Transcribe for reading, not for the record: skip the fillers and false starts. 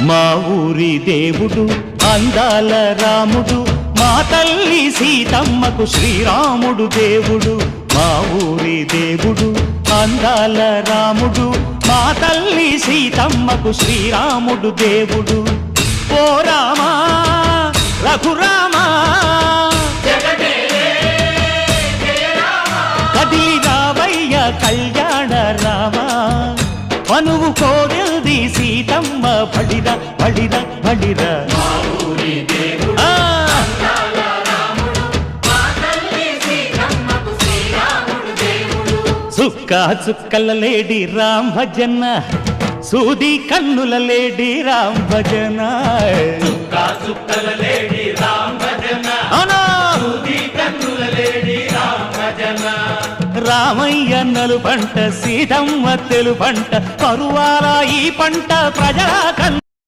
మా ఊరి దేవుడు అందాల రాముడు, మా తల్లి సీతమ్మకు శ్రీరాముడు దేవుడు. మా ఊరి దేవుడు అందాల రాముడు, మా తల్లి సీతమ్మకు శ్రీరాముడు దేవుడు. ఓ రామా రఘురామా కదిలి రావయ్య కళ్యాణ రామా, మనువు కోరెల్ది సీతమ్మ బడిర బడిర బడిర. చుక్క చుక్కల లేడి రామ్ భజన, సూది కన్నుల లేడి రామ్ భజన. చుక్కల లేడి రామ్ భజన, సూది కన్నుల లేడి రామ్ భజన. రామయ్య నలు పంట, సీతమ్మ తెలు పంట, పరువాల ఈ పంట ప్రజల